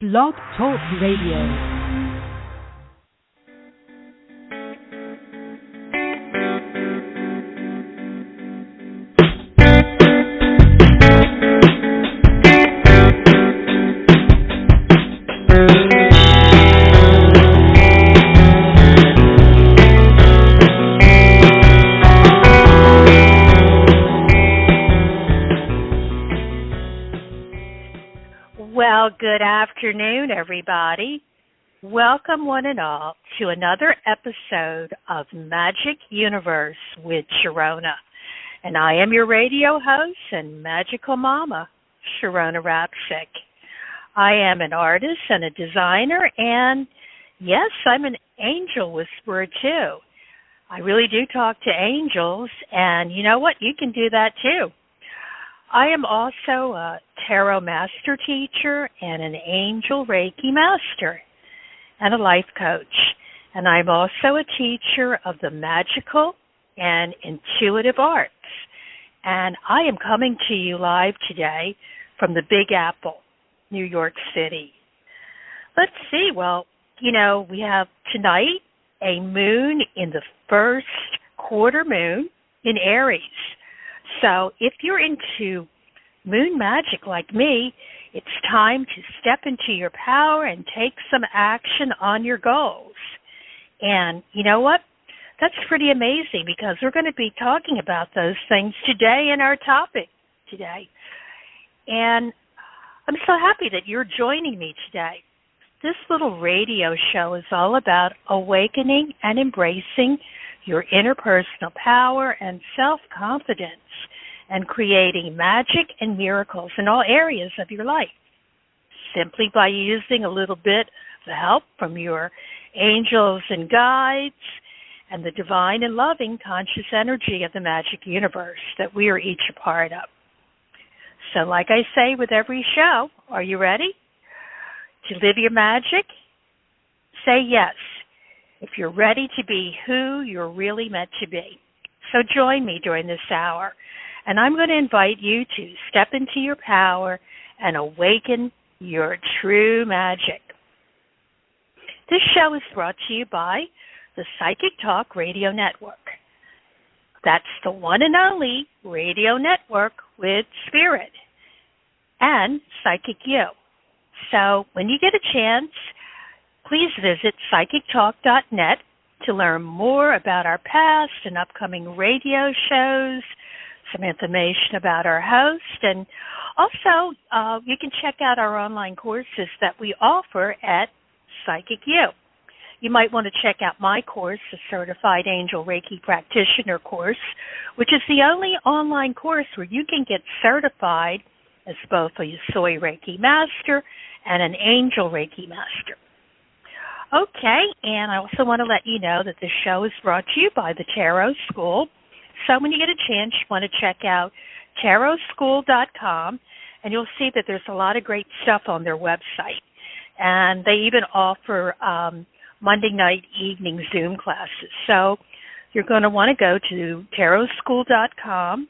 Blog Talk Radio. Well, good afternoon, everybody. Welcome, one and all, to another episode of Magic Universe with Sharonah. And I am your radio host and magical mama, Sharonah Rapseik. I am an artist and a designer, and yes, I'm an angel whisperer, too. I really do talk to angels, and you know what? You can do that, too. I am also a tarot master teacher and an angel Reiki master and a life coach. And I'm also a teacher of the magical and intuitive arts. And I am coming to you live today from the Big Apple, New York City. Let's see, well, you know, we have tonight a moon in the first quarter moon in Aries. So if you're into moon magic like me, it's time to step into your power and take some action on your goals. And you know what? That's pretty amazing because we're going to be talking about those things today in our topic today. And I'm so happy that you're joining me today. This little radio show is all about awakening and embracing your interpersonal power and self-confidence and creating magic and miracles in all areas of your life, simply by using a little bit of help from your angels and guides and the divine and loving conscious energy of the magic universe that we are each a part of. So like I say with every show, are you ready to live your magic? Say yes if you're ready to be who you're really meant to be. So join me during this hour, and I'm going to invite you to step into your power and awaken your true magic. This show is brought to you by the Psychic Talk Radio Network. That's the one and only radio network with spirit and Psychic You. So when you get a chance, please visit psychictalk.net to learn more about our past and upcoming radio shows, some information about our host, and also you can check out our online courses that we offer at Psychic You. You might want to check out my course, the Certified Angel Reiki Practitioner course, which is the only online course where you can get certified as both a Yusui Reiki Master and an Angel Reiki Master. Okay, and I also want to let you know that this show is brought to you by the Tarot School. So when you get a chance, you want to check out tarotschool.com, and you'll see that there's a lot of great stuff on their website. And they even offer Monday night evening Zoom classes. So you're going to want to go to tarotschool.com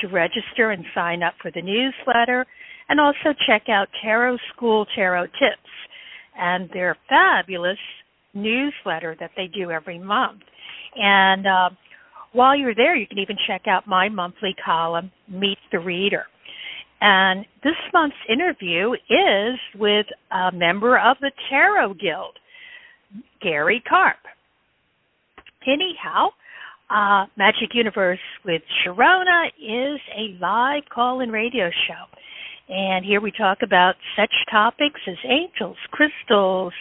to register and sign up for the newsletter, and also check out Tarot School Tarot Tips and their fabulous newsletter that they do every month. And while you're there, you can even check out my monthly column, Meet the Reader. And this month's interview is with a member of the Tarot Guild, Gary Karp. Anyhow, Magic Universe with Sharonah is a live call-in radio show. And here we talk about such topics as angels, crystals,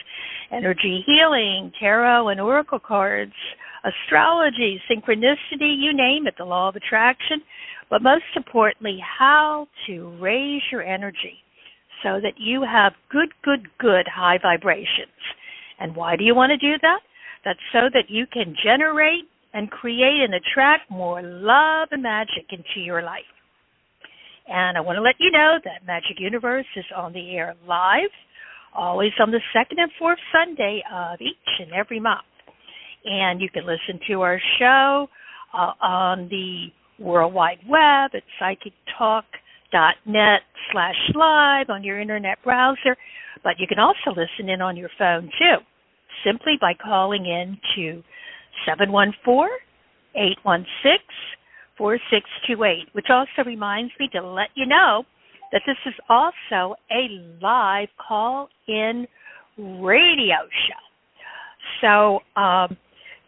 energy healing, tarot and oracle cards, astrology, synchronicity, you name it, the law of attraction, but most importantly, how to raise your energy so that you have good high vibrations. And why do you want to do that? That's so that you can generate and create and attract more love and magic into your life. And I want to let you know that Magic Universe is on the air live, always on the second and fourth Sunday of each and every month. And you can listen to our show on the World Wide Web at psychictalk.net/live on your internet browser. But you can also listen in on your phone, too, simply by calling in to 714-816-4628, which also reminds me to let you know that this is also a live call-in radio show. So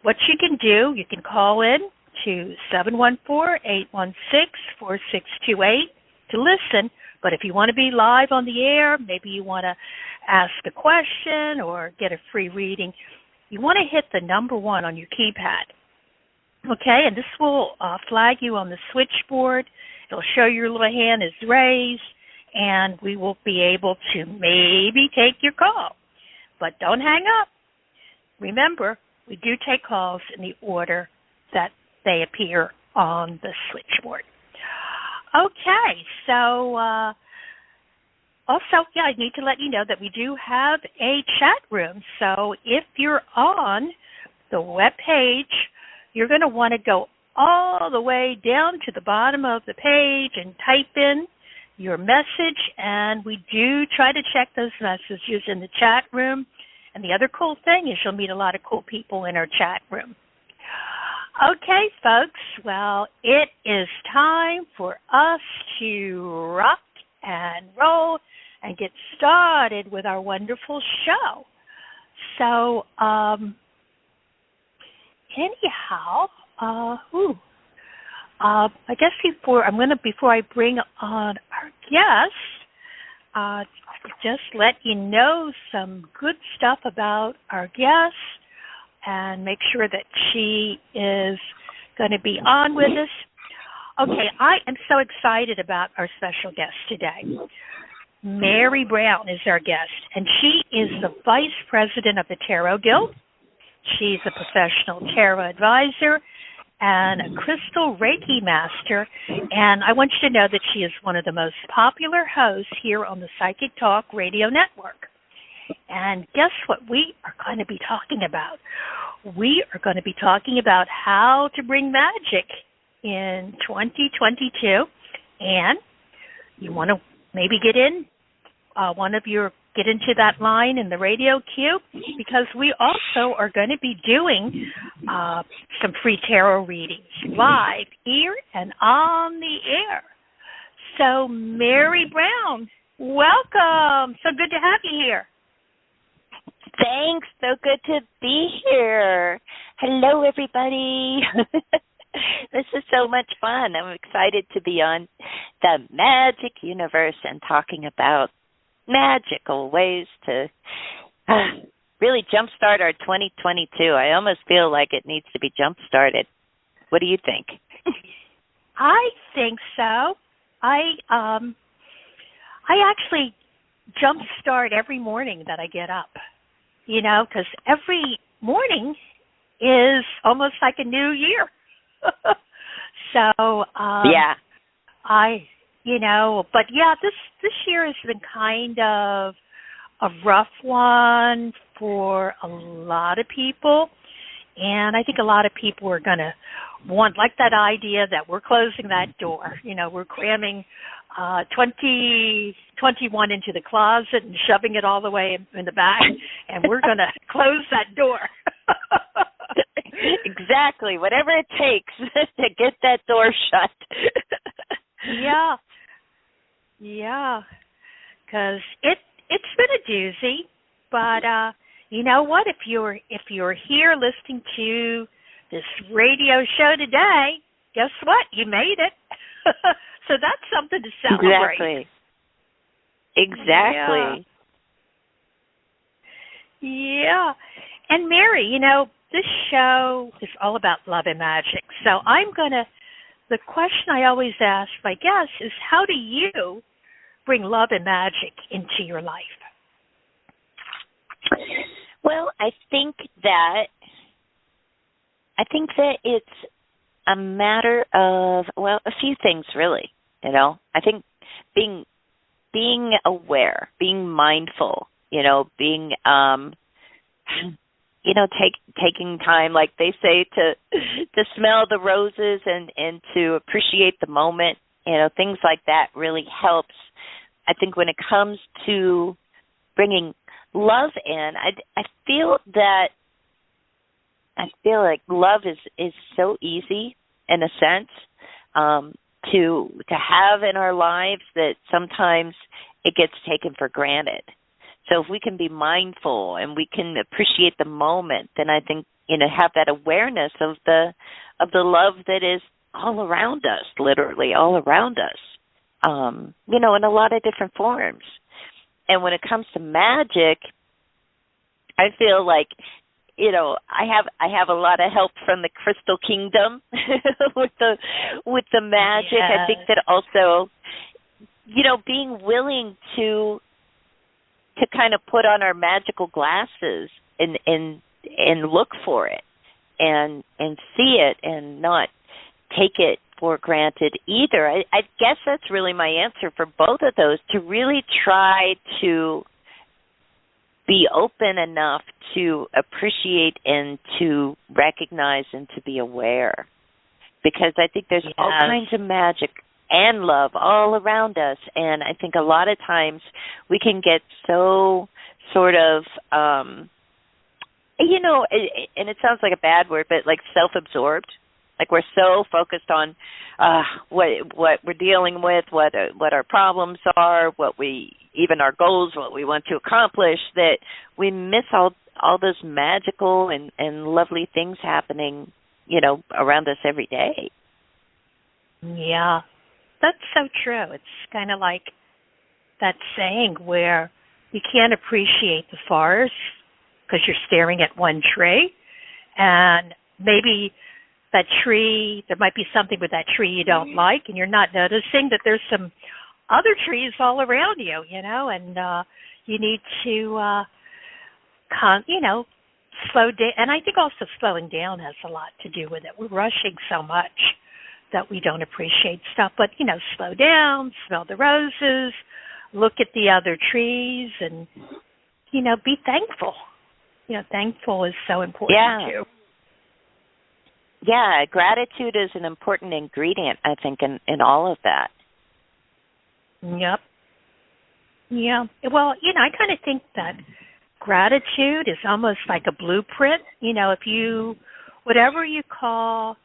what you can do, you can call in to 714-816-4628 to listen. But if you want to be live on the air, maybe you want to ask a question or get a free reading, you want to hit the number 1 on your keypad. Okay, and this will flag you on the switchboard. It'll show your little hand is raised, and we will be able to maybe take your call. But don't hang up. Remember, we do take calls in the order that they appear on the switchboard. Okay, so also, I need to let you know that we do have a chat room. So if you're on the web page, you're going to want to go all the way down to the bottom of the page and type in your message, and we do try to check those messages in the chat room. And the other cool thing is you'll meet a lot of cool people in our chat room. Okay, folks, well, it is time for us to rock and roll and get started with our wonderful show. So, anyhow, I guess before I bring on our guest, just let you know some good stuff about our guest and make sure that she is going to be on with us. Okay, I am so excited about our special guest today. Mary Brown is our guest, and she is the Vice President of the Tarot Guild. She's a professional tarot advisor and a crystal Reiki master, and I want you to know that she is one of the most popular hosts here on the Psychic Talk Radio Network. And guess what we are going to be talking about? We are going to be talking about how to bring magic in 2022, and you want to maybe get into that line in the radio queue, because we also are going to be doing some free tarot readings live here and on the air. So, Mary Brown, welcome. So good to have you here. Thanks. So good to be here. Hello, everybody. This is so much fun. I'm excited to be on the Magic Universe and talking about magical ways to really jumpstart our 2022. I almost feel like it needs to be jump-started. What do you think? I think so. I actually jumpstart every morning that I get up, because every morning is almost like a new year. So, yeah. But yeah, this year has been kind of a rough one for a lot of people. And I think a lot of people are going to want, like that idea that we're closing that door. We're cramming 2021 into the closet and shoving it all the way in the back, and we're going to close that door. Exactly. Whatever it takes to get that door shut. Yeah. Because it's been a doozy, but you know what? If you're here listening to this radio show today, guess what? You made it. So that's something to celebrate. Exactly. Yeah. And Mary, this show is all about love and magic. So the question I always ask my guests is, how do you bring love and magic into your life? Well, I think that it's a matter of, a few things really, I think being aware, being mindful, being, taking time, like they say, to smell the roses and to appreciate the moment, things like that really helps. I think when it comes to bringing love in, I feel like love is so easy in a sense to have in our lives that sometimes it gets taken for granted. So if we can be mindful and we can appreciate the moment, then I think, have that awareness of the love that is all around us, literally all around us, in a lot of different forms. And when it comes to magic, I feel like, I have a lot of help from the Crystal Kingdom with the magic. Yes. I think that also, being willing to kind of put on our magical glasses and look for it and see it and not take it for granted either. I guess that's really my answer for both of those, to really try to be open enough to appreciate and to recognize and to be aware. Because I think there's all kinds of magic and love all around us. And I think a lot of times we can get so sort of, and it sounds like a bad word, but like self-absorbed. Like we're so focused on what we're dealing with, what our problems are, even our goals, what we want to accomplish, that we miss all those magical and lovely things happening, around us every day. Yeah, that's so true. It's kind of like that saying where you can't appreciate the forest because you're staring at one tree, and maybe that tree, there might be something with that tree you don't like, and you're not noticing that there's some other trees all around you, and you need to, slow down. And I think also slowing down has a lot to do with it. We're rushing so much that we don't appreciate stuff. But, slow down, smell the roses, look at the other trees, and, be thankful. Thankful is so important, too. Yeah, gratitude is an important ingredient, I think, in all of that. Yep. Yeah. Well, I kind of think that gratitude is almost like a blueprint. Whatever you call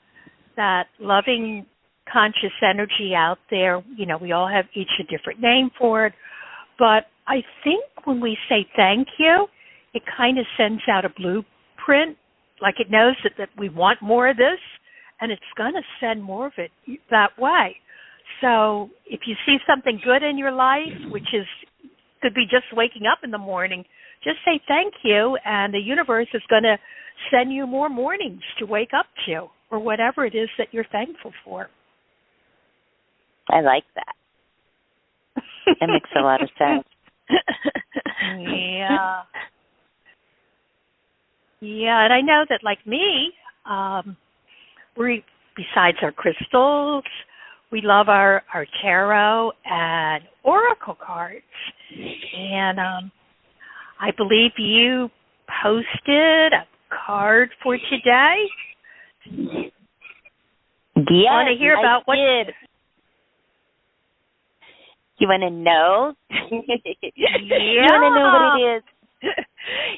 that loving, conscious energy out there, we all have each a different name for it. But I think when we say thank you, it kind of sends out a blueprint. Like it knows that we want more of this, and it's going to send more of it that way. So if you see something good in your life, which could be just waking up in the morning, just say thank you, and the universe is going to send you more mornings to wake up to, or whatever it is that you're thankful for. I like that. That makes a lot of sense. Yeah. Yeah, and I know that, like me, besides our crystals, we love our tarot and oracle cards. And I believe you posted a card for today. Yes, want to hear about what? Did. You want to know? Yeah. You want to know what it is?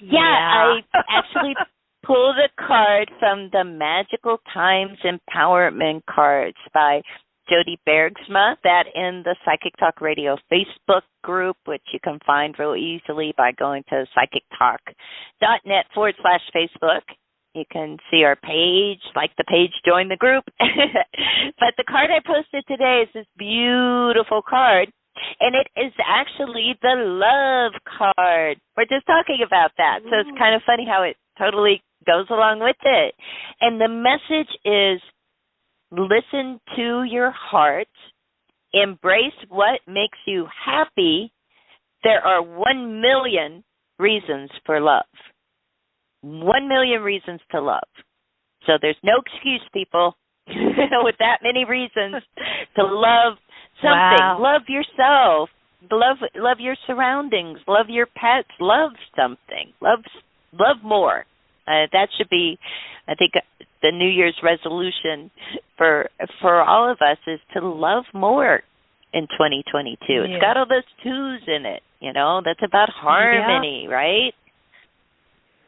Yeah, I actually pulled a card from the Magical Times Empowerment Cards by Jody Bergsma, that in the Psychic Talk Radio Facebook group, which you can find real easily by going to psychictalk.net/Facebook. You can see our page, like the page, join the group. But the card I posted today is this beautiful card. And it is actually the love card. We're just talking about that. So it's kind of funny how it totally goes along with it. And the message is, listen to your heart, embrace what makes you happy. There are 1 million reasons for love. 1 million reasons to love. So there's no excuse, people, with that many reasons to love something. Wow. Love yourself. Love your surroundings. Love your pets. Love something. Love more. That should be, I think, the New Year's resolution for all of us, is to love more in 2022. Yeah. It's got all those twos in it. That's about harmony, right?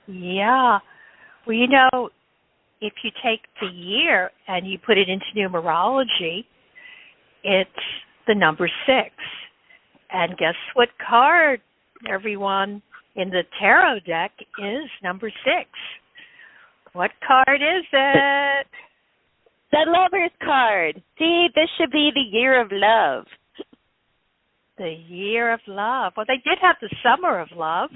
Yeah. Well, if you take the year and you put it into numerology, it's the number 6. And guess what card, everyone, in the tarot deck is number 6? What card is it? The Lover's card. See, this should be the year of love. The year of love. Well, they did have the summer of love.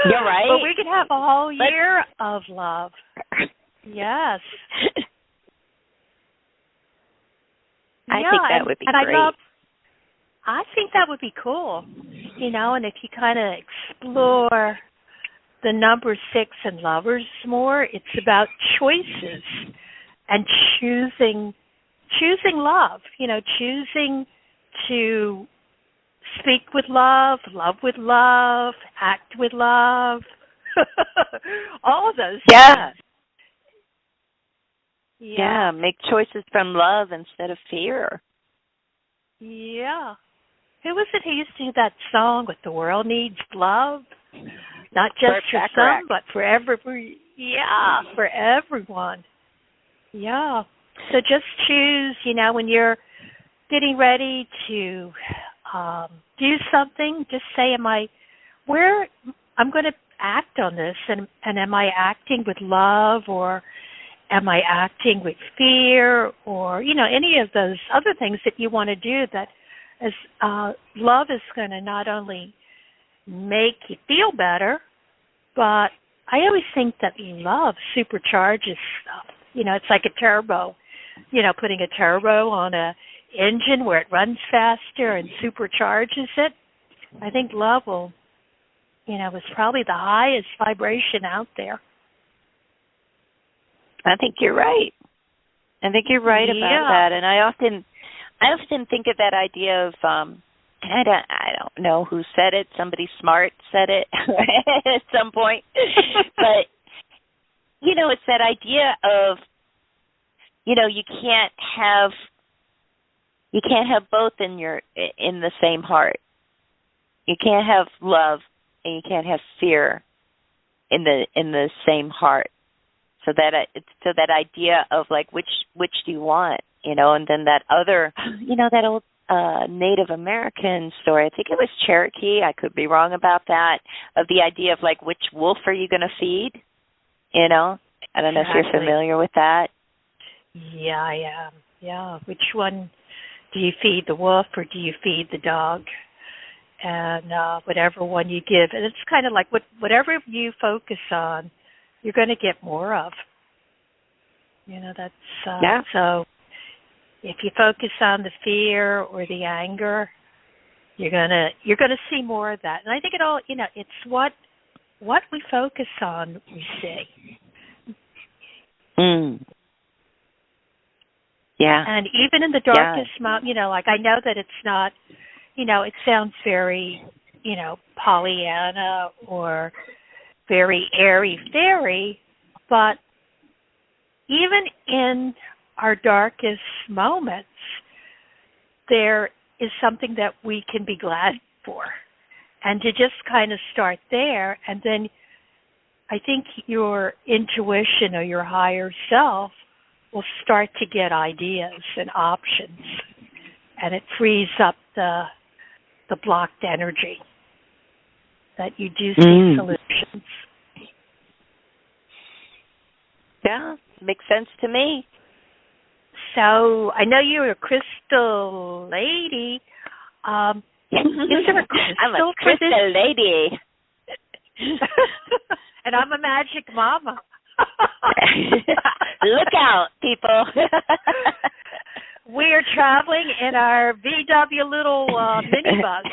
You're right. But we could have a whole year of love. Yes. I think that would be great. I think that would be cool. And if you kind of explore the number 6 and lovers more, it's about choices and choosing love, choosing to speak with love with love, act with love, all of those things. Yeah, make choices from love instead of fear. Yeah. Who was it who used to do that song with "The World Needs Love"? Not just for some, but for for everyone. Yeah. So just choose, when you're getting ready to do something, just say, I'm going to act on this, and am I acting with love, or am I acting with fear, or, any of those other things that you want to do that as love is going to not only make you feel better, but I always think that love supercharges stuff. It's like a turbo, putting a turbo on a engine where it runs faster and supercharges it. I think love will, is probably the highest vibration out there. I think you're right. I think you're right about that. And I often think of that idea of I don't know who said it. Somebody smart said it at some point. But it's that idea of you can't have both in the same heart. You can't have love and you can't have fear in the same heart. So that idea of like which do you want, and then that other, that old Native American story. I think it was Cherokee. I could be wrong about that. Of the idea of like which wolf are you going to feed? I don't know if you're familiar with that. Yeah, I am. Yeah, which one do you feed, the wolf or do you feed the dog? And whatever one you give, and it's kind of like whatever you focus on, you're going to get more of. That's so. If you focus on the fear or the anger, you're gonna see more of that. And I think it all, it's what we focus on, we see. Yeah. And even in the darkest moment, like I know that it's not, it sounds very, Pollyanna or very airy-fairy, but even in our darkest moments, there is something that we can be glad for. And to just kind of start there, and then I think your intuition or your higher self will start to get ideas and options, and it frees up the blocked energy that you do see solutions. Yeah, makes sense to me. So I know you're a crystal lady. Is there a crystal? I'm a crystal lady. And I'm a magic mama. Look out, people. We are traveling in our VW little minibus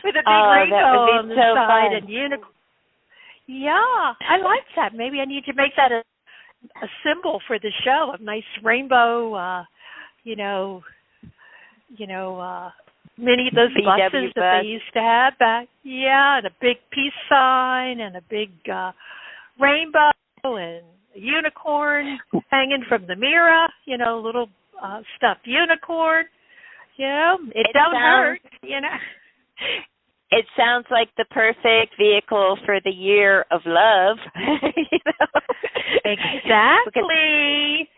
with a big rainbow on the side and unicorn. Yeah, I like that. Maybe I need to make that a symbol for the show, a nice rainbow, many of those buses that they used to have back. Yeah, and a big peace sign and a big rainbow and a unicorn hanging from the mirror, little stuffed unicorn. Yeah, it don't hurt, you know. It sounds like the perfect vehicle for the year of love. You know? Exactly.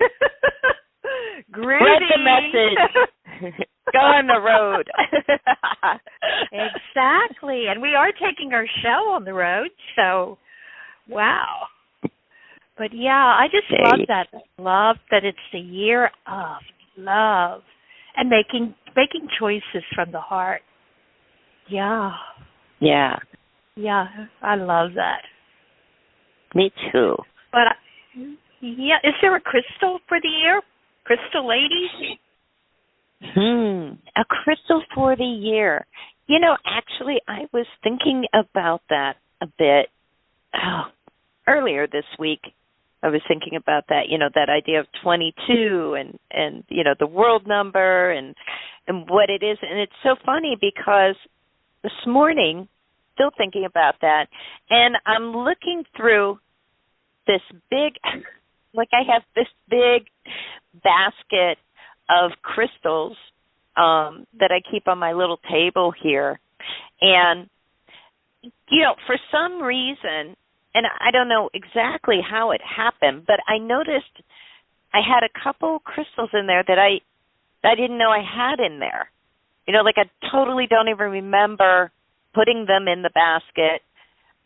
Groovy. Spread the message. Go on the road. Exactly. And we are taking our show on the road, so wow. But yeah, I just love that. Love that it's the year of love and making choices from the heart. Yeah. Yeah. Yeah, I love that. Me too. But yeah, is there a crystal for the year? Crystal ladies? A crystal for the year. You know, actually, I was thinking about that a bit earlier this week. I was thinking about that, you know, that idea of 22 and you know, the world number and what it is. And it's so funny because this morning, still thinking about that, and I'm looking through this big, like I have this big basket of crystals that I keep on my little table here. And, you know, for some reason, and I don't know exactly how it happened, but I noticed I had a couple crystals in there that I didn't know I had in there. You know, like I totally don't even remember putting them in the basket.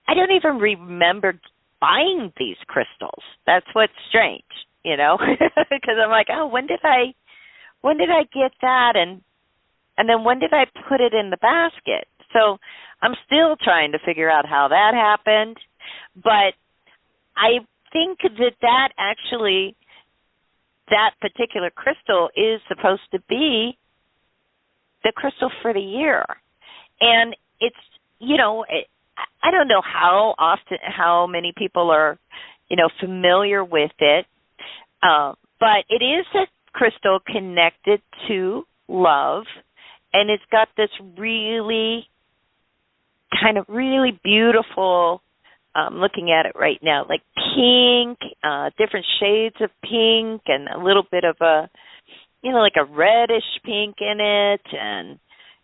I don't even remember buying these crystals. That's what's strange, you know, because I'm like, oh, when did I get that? And then when did I put it in the basket? So I'm still trying to figure out how that happened. But I think that actually, that particular crystal is supposed to be the crystal for the year. And it's, you know, I don't know how many people are, you know, familiar with it, but it is a crystal connected to love, and it's got this really beautiful, looking at it right now, like pink, different shades of pink, and a little bit of a, you know, like a reddish pink in it, and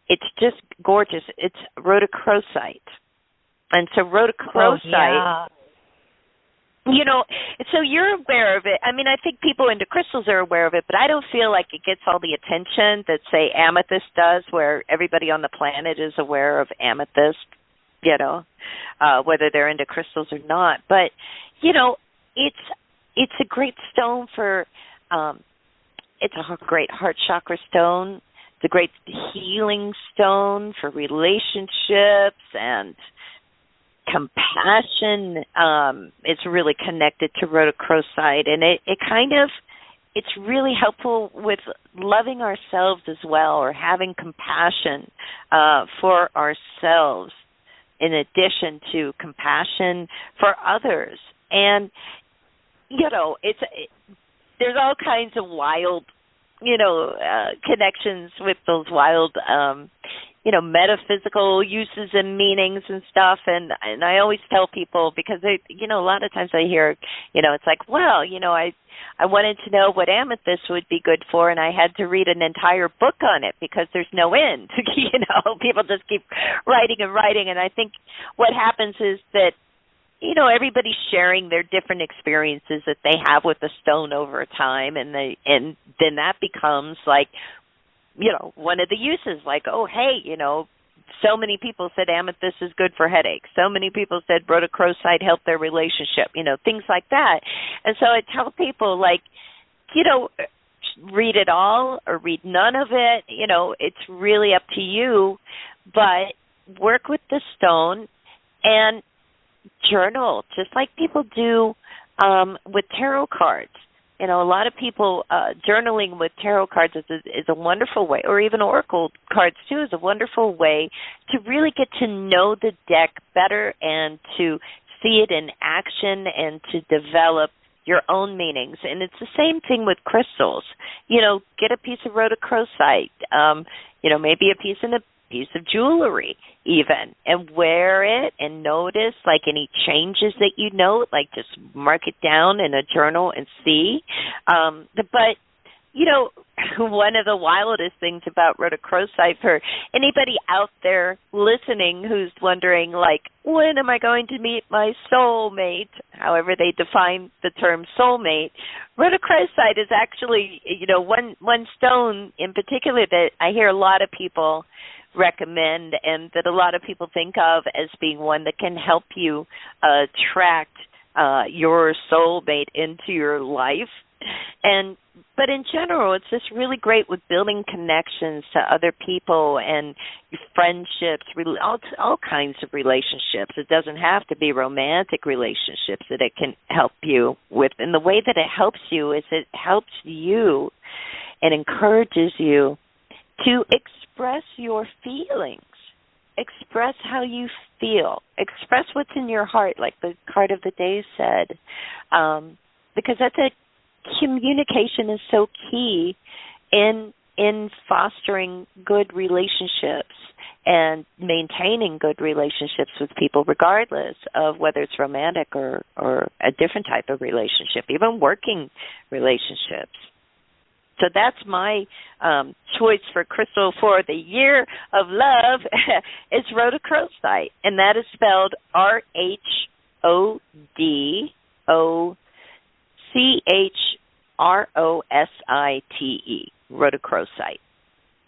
it's just gorgeous. It's rhodochrosite. And so rhodochrosite, you know, so you're aware of it. I mean, I think people into crystals are aware of it, but I don't feel like it gets all the attention that, say, amethyst does, where everybody on the planet is aware of amethyst, you know, whether they're into crystals or not. But, you know, it's a great stone for, it's a great heart chakra stone. It's a great healing stone for relationships and compassion. It's really connected to rhodochrosite, and it's really helpful with loving ourselves as well, or having compassion for ourselves in addition to compassion for others. And, you know, there's all kinds of wild, you know, connections with those wild, you know, metaphysical uses and meanings and stuff. And I always tell people, because they, you know, a lot of times I hear, you know, it's like, well, you know, I wanted to know what amethyst would be good for, and I had to read an entire book on it because there's no end. You know, people just keep writing and writing. And I think what happens is that, you know, everybody's sharing their different experiences that they have with the stone over time, and then that becomes like, you know, one of the uses, like, oh, hey, you know, so many people said amethyst is good for headaches. So many people said rhodochrosite helped their relationship, you know, things like that. And so I tell people, like, you know, read it all or read none of it. You know, it's really up to you. But work with the stone and journal, just like people do with tarot cards. You know, a lot of people journaling with tarot cards is a wonderful way, or even oracle cards too, is a wonderful way to really get to know the deck better and to see it in action and to develop your own meanings. And it's the same thing with crystals. You know, get a piece of rhodochrosite, you know, maybe a piece of jewelry even, and wear it and notice, like, any changes that you note, like just mark it down in a journal and see. But, one of the wildest things about rhodochrosite, for anybody out there listening who's wondering, like, when am I going to meet my soulmate, however they define the term soulmate, rhodochrosite is actually, one stone in particular that I hear a lot of people recommend and that a lot of people think of as being one that can help you attract your soulmate into your life. But in general, it's just really great with building connections to other people and friendships, all kinds of relationships. It doesn't have to be romantic relationships that it can help you with. And the way that it helps you is it helps you and encourages you to express your feelings. Express how you feel. Express what's in your heart, like the card of the day said, because communication is so key in fostering good relationships and maintaining good relationships with people, regardless of whether it's romantic or a different type of relationship, even working relationships. So that's my choice for crystal for the year of love is rhodochrosite, and that is spelled RHODOCHROSITE, rhodochrosite.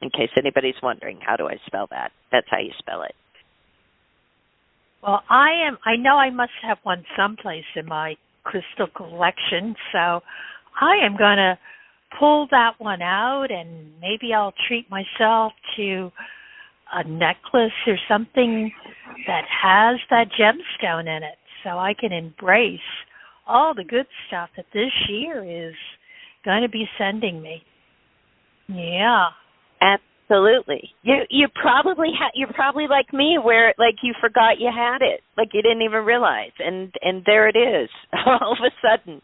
In case anybody's wondering, how do I spell that? That's how you spell it. Well, I know I must have one someplace in my crystal collection, so I am going to pull that one out, and maybe I'll treat myself to a necklace or something that has that gemstone in it so I can embrace all the good stuff that this year is going to be sending me. Yeah. Absolutely. You're probably like me, where like you forgot you had it, like you didn't even realize, and there it is, all of a sudden.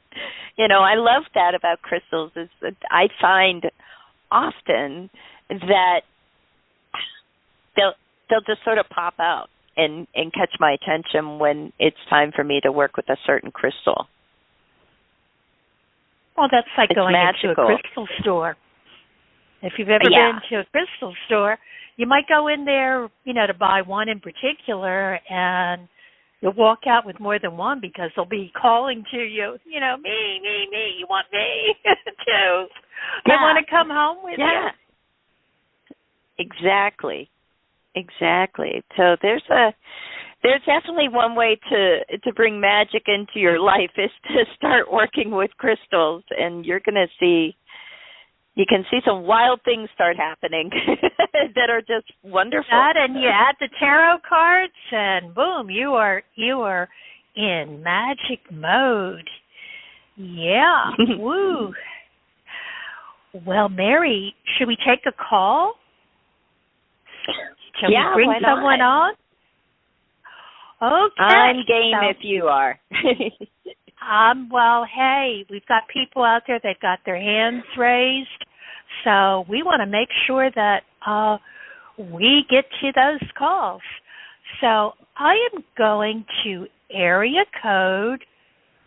I love that about crystals is that I find often that they'll just sort of pop out and catch my attention when it's time for me to work with a certain crystal. Well, that's like it's going magical. into a crystal store. If you've ever been to a crystal store, you might go in there, to buy one in particular, and you'll walk out with more than one because they'll be calling to you, me, you want me too. Yeah. I want to come home with you. Exactly. So there's definitely one way to bring magic into your life is to start working with crystals, and you're going to see. You can see some wild things start happening that are just wonderful. That, and you add the tarot cards, and boom, you are in magic mode. Yeah. Woo. Well, Mary, should we take a call? Shall we bring someone on? Okay. I'm game if you are. Well, hey, we've got people out there, they've got their hands raised, so we want to make sure that we get to those calls. So I am going to area code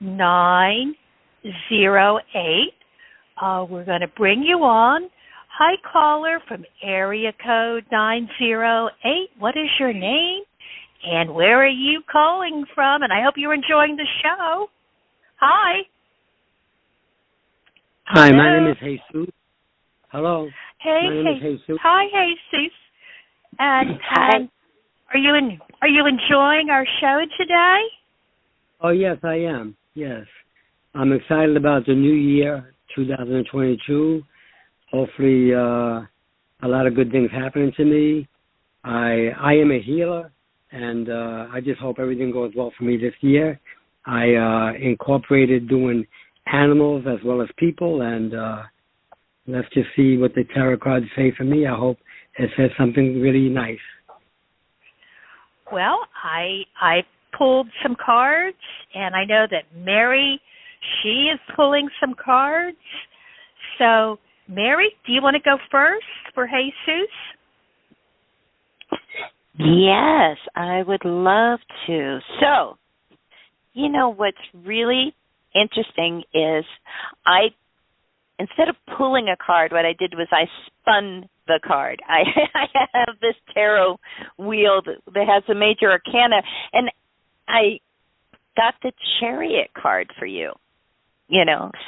908. We're going to bring you on. Hi, caller from area code 908. What is your name? And where are you calling from? And I hope you're enjoying the show. Hi. Hi, my name is Jesus. Hello. Hey, my name is Jesus. Hi, Jesus. And are you enjoying our show today? Oh, yes, I am. Yes. I'm excited about the new year, 2022. Hopefully a lot of good things happening to me. I am a healer, and I just hope everything goes well for me this year. I incorporated doing animals as well as people, and let's just see what the tarot cards say for me. I hope it says something really nice. Well, I pulled some cards, and I know that Mary, she is pulling some cards. So, Mary, do you want to go first for Jesus? Yes, I would love to. So, what's really interesting is I instead of pulling a card, what I did was I spun the card. I have this tarot wheel that has a major arcana, and I got the Chariot card for you.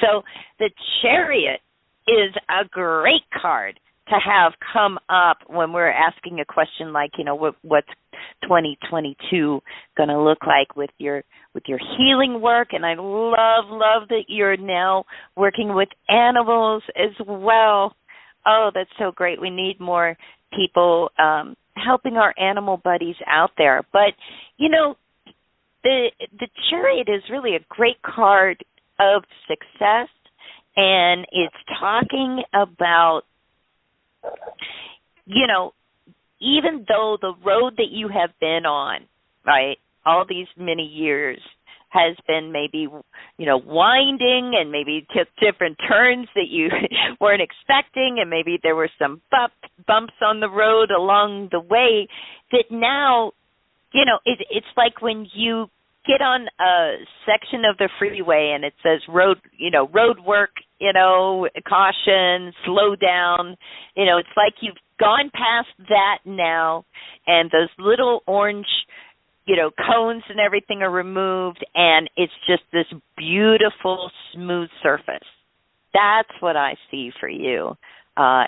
So the Chariot is a great card to have come up when we're asking a question like, what's 2022 going to look like with your healing work. And I love that you're now working with animals as well. Oh, that's so great. We need more people helping our animal buddies out there. But, the Chariot is really a great card of success, and it's talking about, even though the road that you have been on, right, all these many years has been maybe, winding and maybe took different turns that you weren't expecting, and maybe there were some bumps on the road along the way, that now, it's like when you get on a section of the freeway and it says road work, caution, slow down. It's like you've gone past that now, and those little orange, cones and everything are removed, and it's just this beautiful, smooth surface. That's what I see for you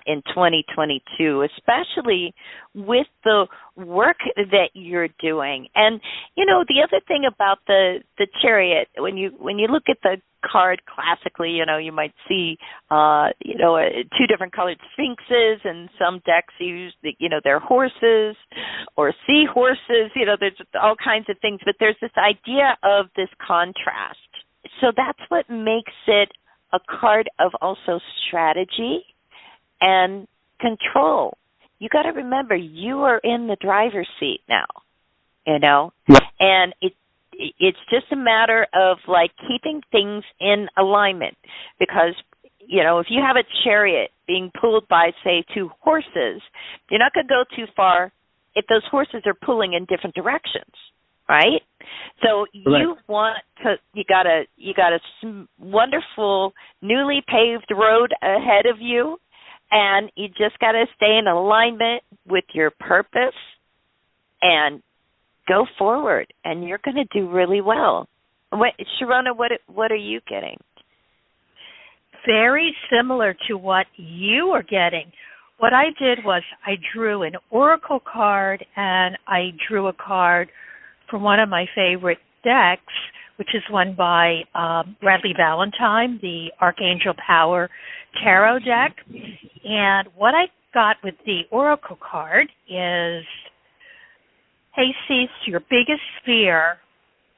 in 2022, especially with the work that you're doing. And the other thing about the Chariot, when you look at the card classically, you might see two different colored sphinxes, and some decks use their horses or seahorses. There's all kinds of things, but there's this idea of this contrast. So that's what makes it a card of also strategy and control. You got to remember, you are in the driver's seat now, Yeah. and it's just a matter of like keeping things in alignment, because if you have a chariot being pulled by, say, two horses, you're not going to go too far if those horses are pulling in different directions, right? So you got a wonderful newly paved road ahead of you, and you just got to stay in alignment with your purpose and go forward, and you're going to do really well. Sharonah, what are you getting? Very similar to what you are getting. What I did was I drew an oracle card, and I drew a card from one of my favorite decks, which is one by Bradley Valentine, the Archangel Power Tarot deck. And what I got with the oracle card is, hey, Cease, your biggest fear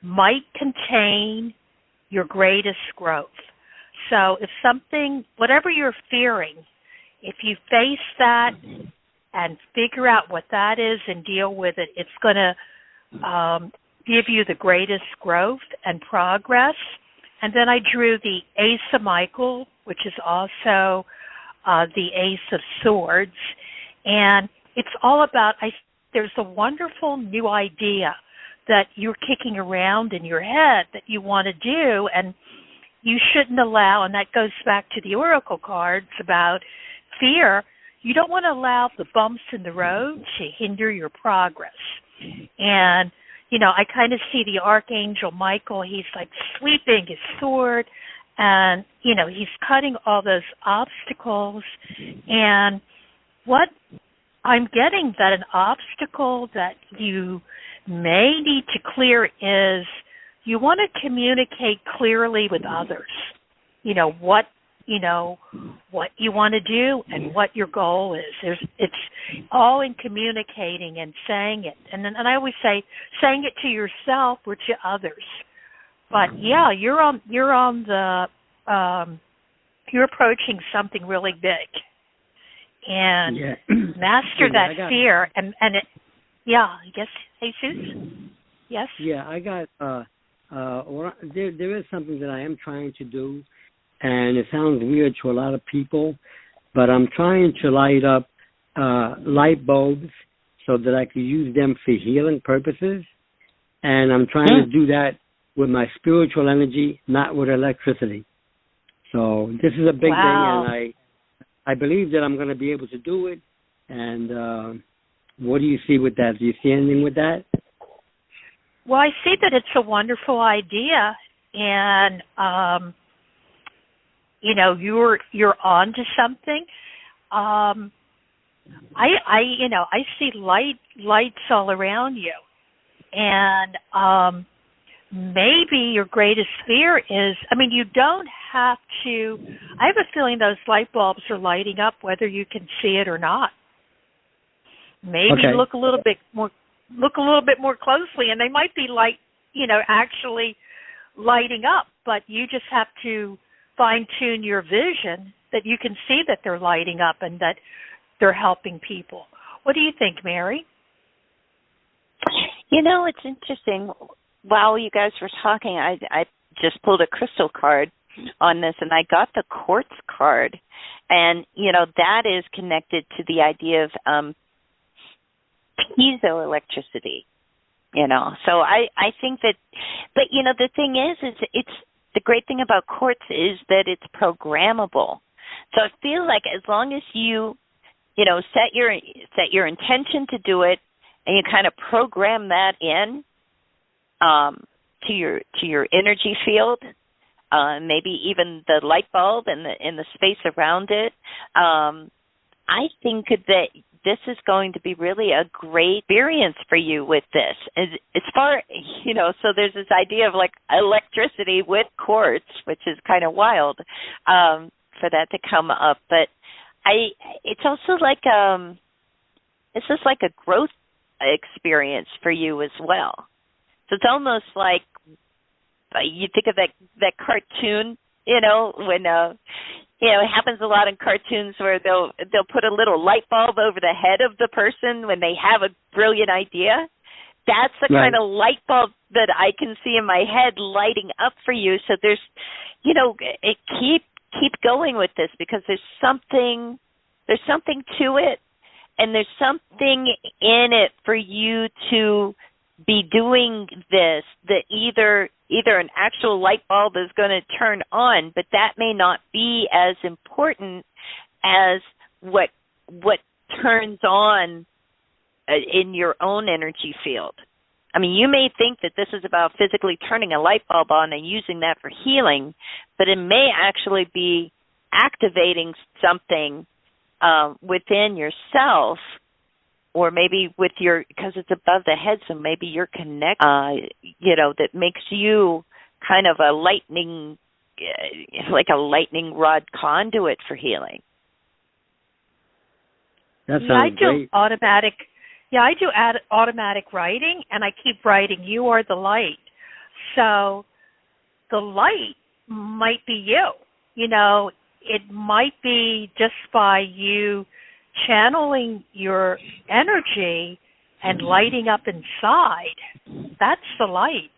might contain your greatest growth. So if something, whatever you're fearing, if you face that and figure out what that is and deal with it, it's going to give you the greatest growth and progress. And then I drew the Ace of Michael, which is also the Ace of Swords. And it's all about, there's a wonderful new idea that you're kicking around in your head that you want to do, and you shouldn't allow, and that goes back to the oracle cards about fear. You don't want to allow the bumps in the road to hinder your progress. And, I kind of see the Archangel Michael, he's like sweeping his sword, and, he's cutting all those obstacles. And what I'm getting that an obstacle that you may need to clear is you want to communicate clearly with others, what you want to do and what your goal is. It's all in communicating and saying it. And I always say, saying it to yourself or to others. But yeah, you're approaching something really big. And master that fear. And it, I guess, Jesus? Yes? Yeah, I got, there is something that I am trying to do, and it sounds weird to a lot of people, but I'm trying to light up light bulbs so that I can use them for healing purposes, and I'm trying to do that with my spiritual energy, not with electricity. So this is a big Wow. thing, and I believe that I'm going to be able to do it. And what do you see with that? Do you see anything with that? Well, I see that it's a wonderful idea, and you're on to something. I see lights all around you, and maybe your greatest fear is, you don't have to. I have a feeling those light bulbs are lighting up whether you can see it or not. Maybe Okay. look a little bit more closely, and they might be actually lighting up, but you just have to fine tune your vision that you can see that they're lighting up and that they're helping people. What do you think, Mary? It's interesting. While you guys were talking, I just pulled a crystal card on this, and I got the quartz card. And, that is connected to the idea of piezoelectricity, So I think that, but, the thing is it's the great thing about quartz is that it's programmable. So I feel like as long as you, set your intention to do it, and you kind of program that in to your energy field, maybe even the light bulb and the space around it. I think that this is going to be really a great experience for you with this. As far, so there's this idea of like electricity with quartz, which is kind of wild for that to come up. But it's also like it's just like a growth experience for you as well. So it's almost like you think of that cartoon, when it happens a lot in cartoons where they'll put a little light bulb over the head of the person when they have a brilliant idea. That's the Right. kind of light bulb that I can see in my head lighting up for you. So there's, keep going with this, because there's something to it, and there's something in it for you to be doing this, that either an actual light bulb is going to turn on, but that may not be as important as what turns on in your own energy field. You may think that this is about physically turning a light bulb on and using that for healing, but it may actually be activating something within yourself, or maybe because it's above the head, so maybe you're connected, that makes you kind of a lightning rod conduit for healing. That sounds great. I do automatic writing, and I keep writing, "You are the light." So the light might be you. It might be just by you channeling your energy and lighting up inside. That's the light.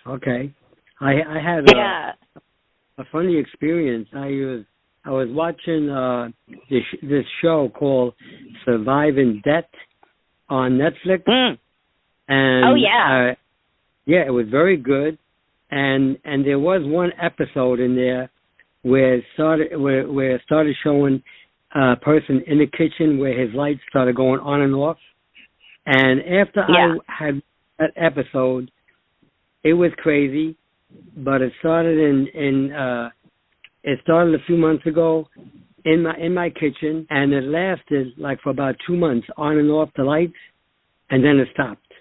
Okay. I had a funny experience. I was watching this show called Surviving Debt on Netflix. And it was very good. And there was one episode in there where it started showing a person in the kitchen where his lights started going on and off. And after I had that episode, it was crazy, but it started it started a few months ago in my kitchen, and it lasted like for about 2 months, on and off the lights, and then it stopped.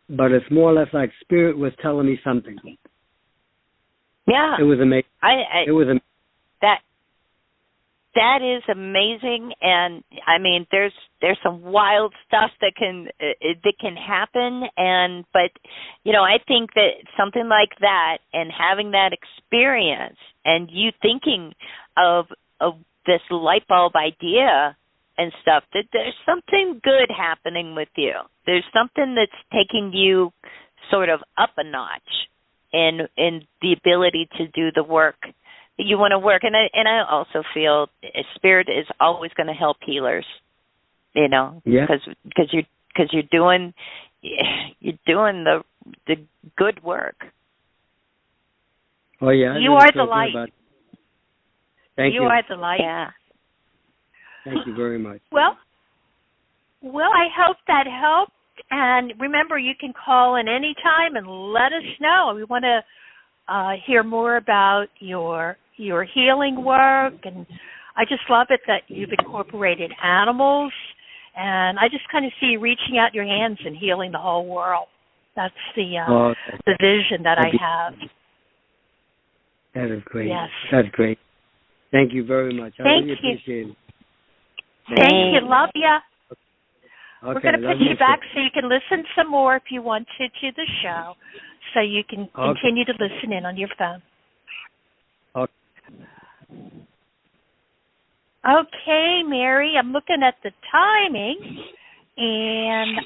But it's more or less like Spirit was telling me something. Yeah, it was amazing. It was amazing. That is amazing, and there's some wild stuff that can happen, but I think that something like that, and having that experience, and you thinking of this light bulb idea and stuff, that there's something good happening with you. There's something that's taking you sort of up a notch in the ability to do the work that you want to work. And I also feel Spirit is always going to help healers, because you're doing the good work. Oh yeah, you are the light. Thank you. You are the light. Yeah. Thank you very much. Well, I hope that helped. And remember, you can call in any time and let us know. We want to hear more about your healing work, and I just love it that you've incorporated animals. And I just kind of see you reaching out your hands and healing the whole world. That's the vision that I have. That is great. Yes. That's great. Thank you very much. I really appreciate it. Thank you. Love ya. Okay, we're going to put you back so you can listen some more if you want to the show, so you can continue to listen in on your phone. Okay, Mary, I'm looking at the timing, and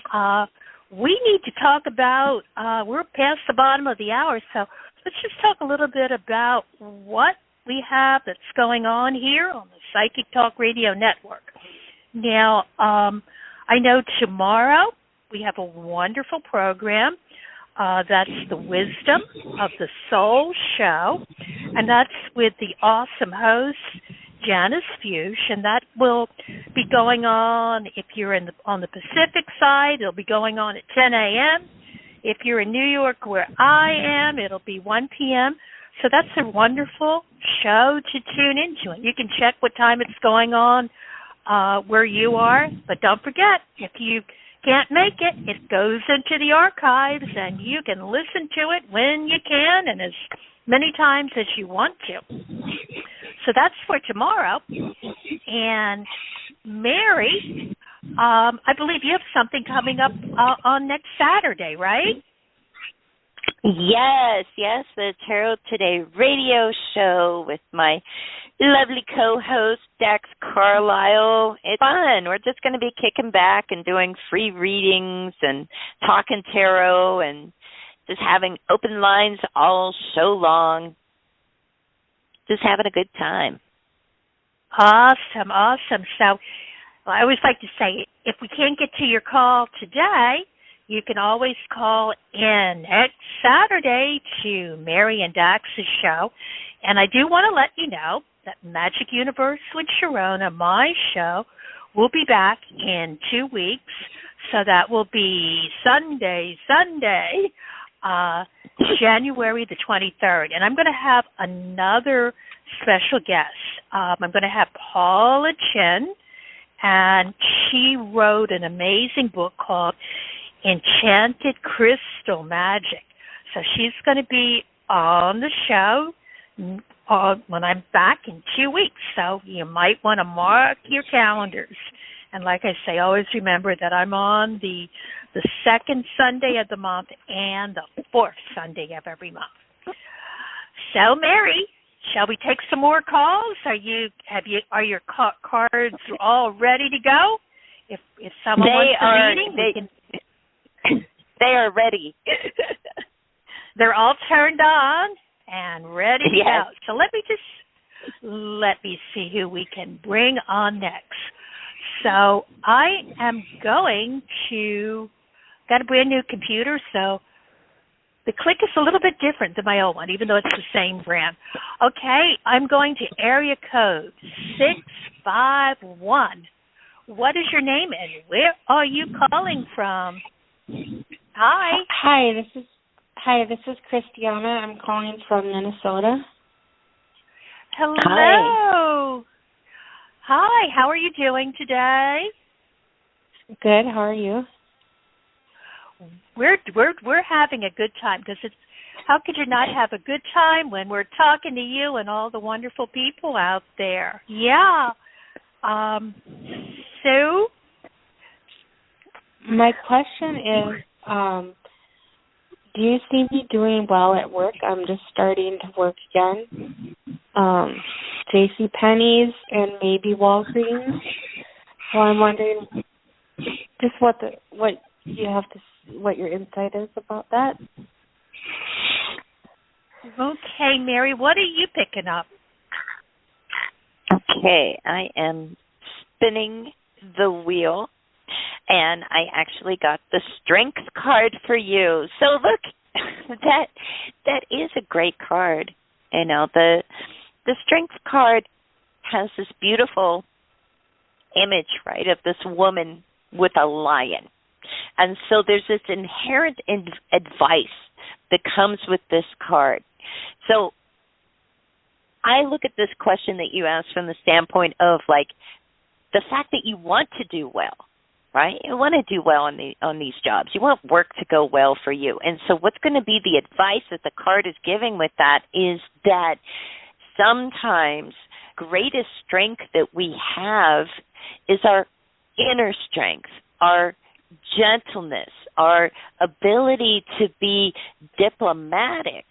we need to talk about, we're past the bottom of the hour, so let's just talk a little bit about what we have that's going on here on the Psychic Talk Radio Network. Now, I know tomorrow we have a wonderful program. That's the Wisdom of the Soul show, and that's with the awesome host, Janice Fuchs, and that will be going on, if you're on the Pacific side, it'll be going on at 10 a.m. If you're in New York where I am, it'll be 1 p.m. So that's a wonderful show to tune into. You can check what time it's going on where you are, but don't forget, if you can't make it, it goes into the archives, and you can listen to it when you can and as many times as you want to. So that's for tomorrow. And Mary, I believe you have something coming up on next Saturday, right? Yes, the Tarot Today radio show with my lovely co-host, Dax Carlisle. It's fun. We're just going to be kicking back and doing free readings and talking tarot and just having open lines all show long. Just having a good time. Awesome. So I always like to say, if we can't get to your call today, you can always call in next Saturday to Mary and Dax's show. And I do want to let you know that Magic Universe with Sharonah, my show, will be back in 2 weeks. So that will be Sunday, January the 23rd. And I'm going to have another special guest. I'm going to have Paula Chen, and she wrote an amazing book called Enchanted Crystal Magic. So she's going to be on the show when I'm back in 2 weeks. So you might want to mark your calendars. And like I say, always remember that I'm on the second Sunday of the month and the fourth Sunday of every month. So, Mary, shall we take some more calls? Are your cards all ready to go? If someone wants a reading, they are ready. They're all turned on and ready to go. So let me see who we can bring on next. So I am got a brand new computer, so the click is a little bit different than my old one, even though it's the same brand. Okay, I'm going to area code 651. What is your name and where are you calling from? Hi. This is Christiana. I'm calling from Minnesota. Hello. Hi, how are you doing today? Good, how are you? We're having a good time, because how could you not have a good time when we're talking to you and all the wonderful people out there? Yeah. Sue? My question is, do you see me doing well at work? I'm just starting to work again. J.C. Penney's and maybe Walgreens. So I'm wondering just what your insight is about that. Okay, Mary, what are you picking up? Okay, I am spinning the wheel, and I actually got the Strength card for you. So look, that is a great card. You know, the Strength card has this beautiful image, right, of this woman with a lion. And so there's this inherent advice that comes with this card. So I look at this question that you asked from the standpoint of, like, the fact that you want to do well, right? You want to do well on these jobs. You want work to go well for you. And so what's going to be the advice that the card is giving with that is that sometimes greatest strength that we have is our inner strength, our gentleness, our ability to be diplomatic.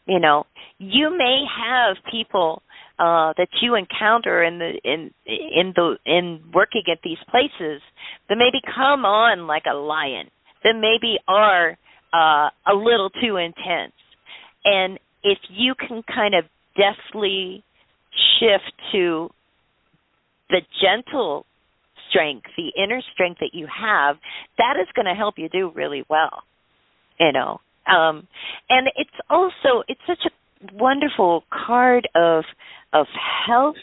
You know, you may have people that you encounter in working at these places that maybe come on like a lion, that maybe are a little too intense. And if you can kind of deftly shift to the gentle strength, the inner strength that you have, that is going to help you do really well, you know. And it's such a wonderful card of health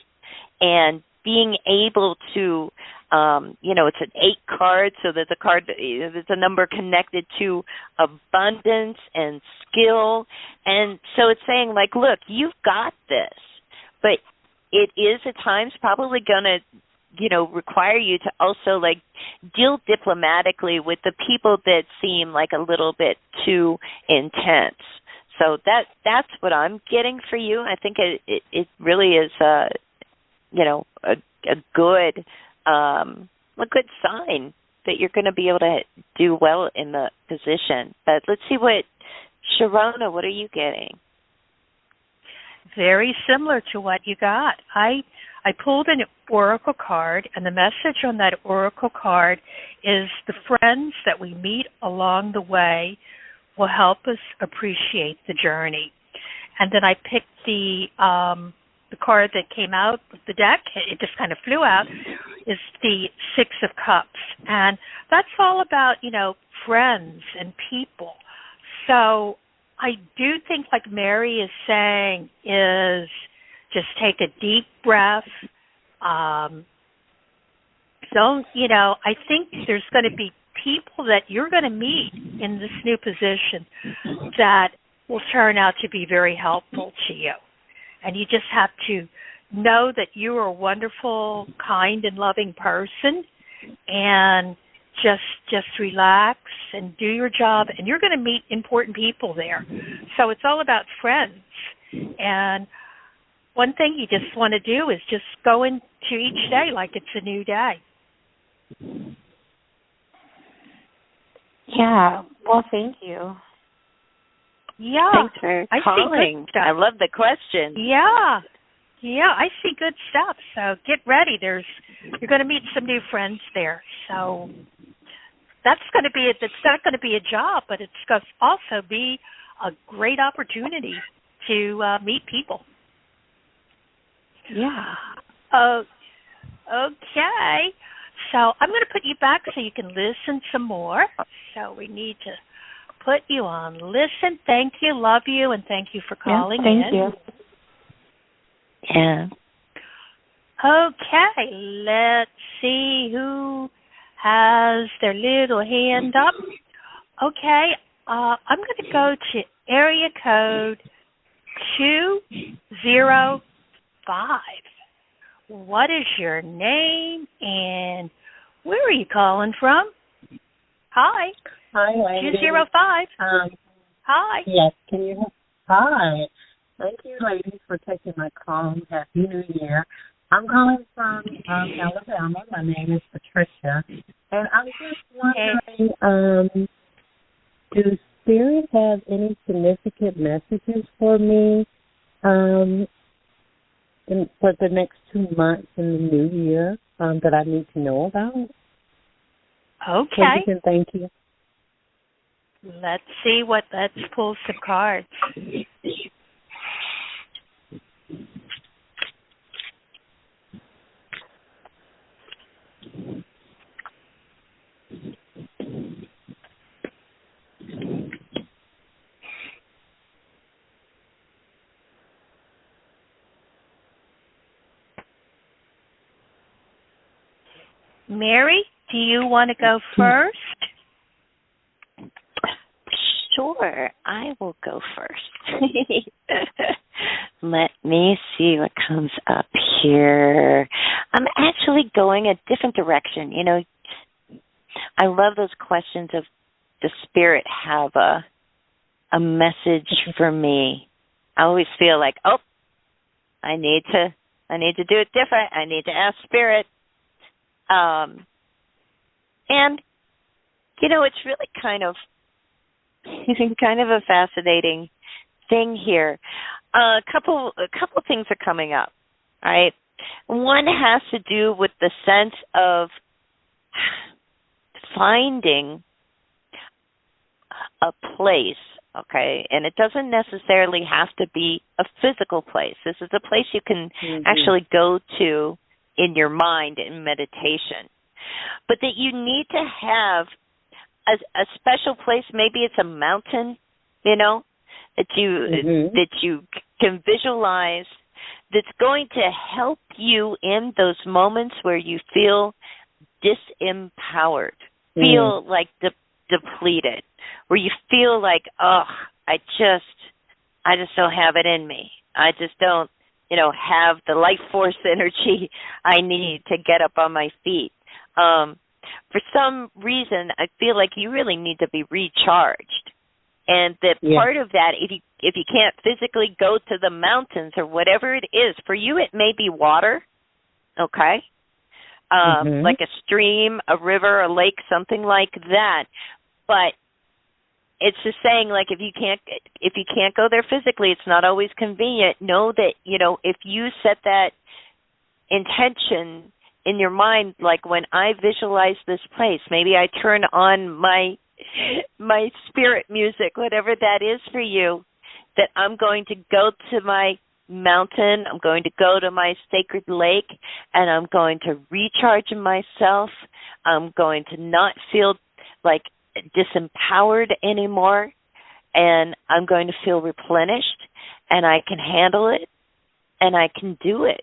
and being able to, it's an 8 card, so there's a number connected to abundance and skill. And so it's saying, like, look, you've got this, but it is at times probably going to, require you to also, like, deal diplomatically with the people that seem like a little bit too intense. So that's what I'm getting for you. I think it really is a good sign that you're going to be able to do well in the position. But let's see what Sharonah, what are you getting? Very similar to what you got. I pulled an oracle card, and the message on that oracle card is the friends that we meet along the way will help us appreciate the journey. And then I picked the card that came out of the deck. It just kind of flew out. Is the 6 of Cups, and that's all about friends and people. So I do think, like Mary is saying, is just take a deep breath. I think there's going to be people that you're going to meet in this new position that will turn out to be very helpful to you. And you just have to know that you are a wonderful, kind, and loving person, and just relax and do your job, and you're going to meet important people there. So it's all about friends. And one thing you just want to do is just go into each day like it's a new day. Yeah. Well, thank you. Yeah. Thanks for calling. I love the question. Yeah. Yeah, I see good stuff. So get ready. You're going to meet some new friends there. So that's not going to be a job, but it's going to also be a great opportunity to meet people. Yeah. Okay. So I'm going to put you back so you can listen some more. So we need to put you on listen. Thank you, love you, and thank you for calling in. Thank you. Yeah. Okay, let's see who has their little hand up. Okay, I'm going to go to area code 205. What is your name and where are you calling from? Hi. Hi, ladies. 205. Hi. Yes, can you? Hi. Thank you, ladies, for taking my call. Happy New Year. I'm calling from Alabama. My name is Patricia. And I'm just wondering, do spirits have any significant messages for me for the next 2 months in the new year that I need to know about? Okay. Thank you. Let's see let's pull some cards. Mary, do you want to go first? Sure, I will go first. Let me see what comes up here. I'm actually going a different direction. You know, I love those questions of does Spirit have a message for me? I always feel like, oh, I need to do it different. I need to ask Spirit. And you know, it's really kind of a fascinating thing here. A couple things are coming up, right? One has to do with the sense of finding a place, okay? And it doesn't necessarily have to be a physical place. This is a place you can actually go to in your mind in meditation. But that you need to have a special place. Maybe it's a mountain, you know, that you can visualize, that's going to help you in those moments where you feel disempowered, feel like depleted, where you feel like, oh, I just don't have it in me. I just don't, you know, have the life force energy I need to get up on my feet. For some reason, I feel like you really need to be recharged. And that part of that, if you can't physically go to the mountains or whatever it is, for you it may be water, okay? Like a stream, a river, a lake, something like that. But it's just saying, like, if you can't go there physically, it's not always convenient. Know that, you know, if you set that intention in your mind, like when I visualize this place, maybe I turn on my spirit music, whatever that is for you, that I'm going to go to my mountain, I'm going to go to my sacred lake, and I'm going to recharge myself. I'm going to not feel like disempowered anymore, and I'm going to feel replenished, and I can handle it, and I can do it.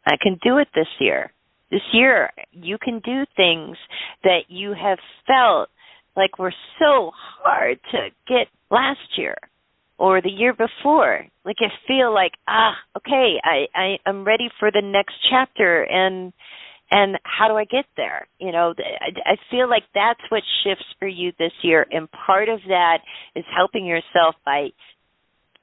I can do it this year. This year, you can do things that you have felt like were so hard to get last year or the year before. Like you feel like, okay, I'm ready for the next chapter, and how do I get there? You know, I feel like that's what shifts for you this year, and part of that is helping yourself by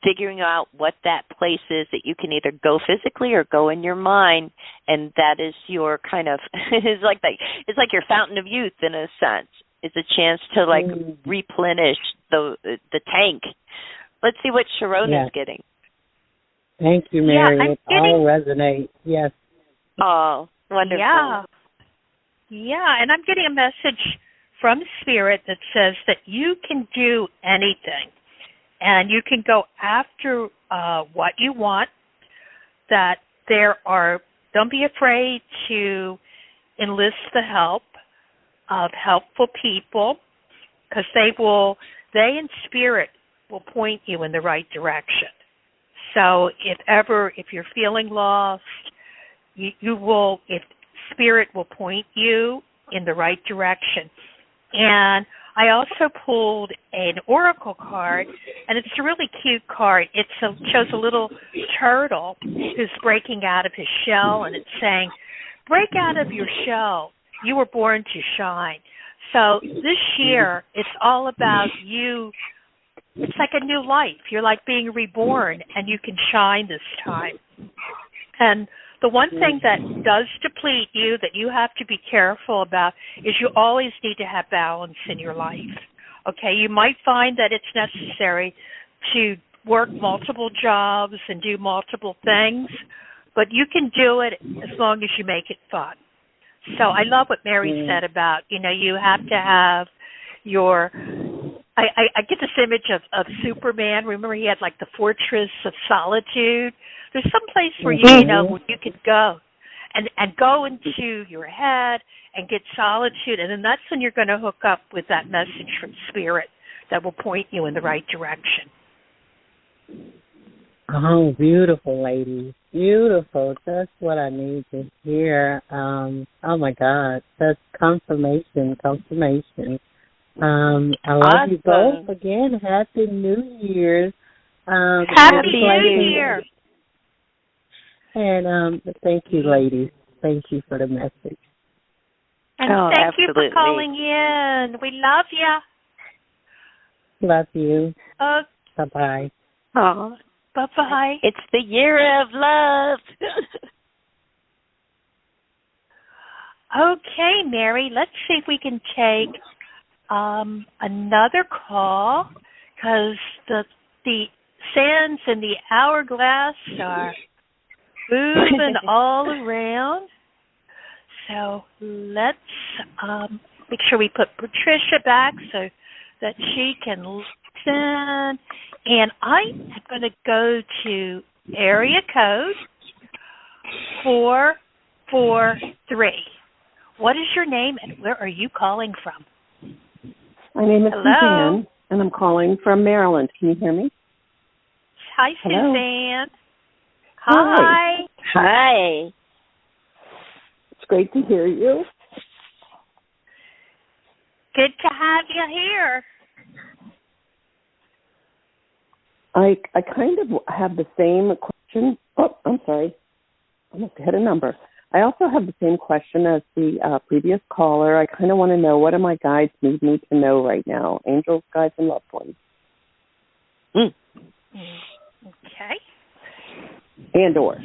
figuring out what that place is that you can either go physically or go in your mind, and that is your kind of it's like your fountain of youth in a sense. It's a chance to like replenish the tank. Let's see what Sharonah is getting. Thank you, Mary. It all resonates. Yes. Oh, wonderful. Yeah, and I'm getting a message from Spirit that says that you can do anything. And you can go after what you want, that don't be afraid to enlist the help of helpful people, because they in Spirit will point you in the right direction. So if you're feeling lost, if Spirit will point you in the right direction. And I also pulled an oracle card, and it's a really cute card. It shows a little turtle who's breaking out of his shell, and it's saying, break out of your shell. You were born to shine. So this year, it's all about you. It's like a new life. You're like being reborn, and you can shine this time. And the one thing that does deplete you that you have to be careful about is you always need to have balance in your life. Okay, you might find that it's necessary to work multiple jobs and do multiple things, but you can do it as long as you make it fun. So I love what Mary said about, you have to have your, I get this image of Superman. Remember he had like the fortress of solitude. There's some place where where you could go and go into your head and get solitude, and then that's when you're going to hook up with that message from Spirit that will point you in the right direction. Oh, beautiful, lady. Beautiful. That's what I need to hear. Oh, my God. That's confirmation. I love you both. Again, Happy New Year's. Happy New Year. And thank you, ladies. Thank you for the message. And thank you for calling in. We love you. Love you. Bye-bye. Oh, bye-bye. It's the year of love. Okay, Mary, let's see if we can take another call, because the sands in the hourglass are moving all around. So let's make sure we put Patricia back so that she can listen. And I am going to go to area code 443. What is your name and where are you calling from? My name is Hello? Suzanne, and I'm calling from Maryland. Can you hear me? Hi, Hello? Suzanne. Hi. Hi. It's great to hear you. Good to have you here. I kind of have the same question. Oh, I'm sorry. I must have hit a number. I also have the same question as the previous caller. I kind of want to know, what do my guides need me to know right now? Angels, guides, and loved ones. Okay. And or.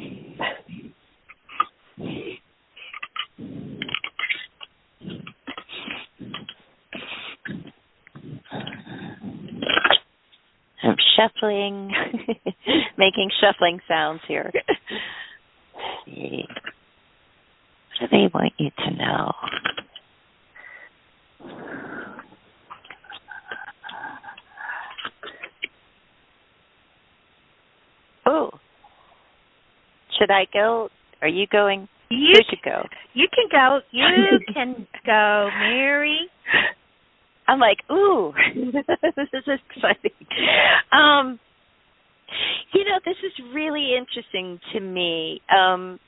I'm shuffling, making shuffling sounds here. Let's see. What do they want you to know? Oh. Should I go? Are you going? You should go. You can go. You can go, Mary. I'm like, ooh, this is exciting. This is really interesting to me. And,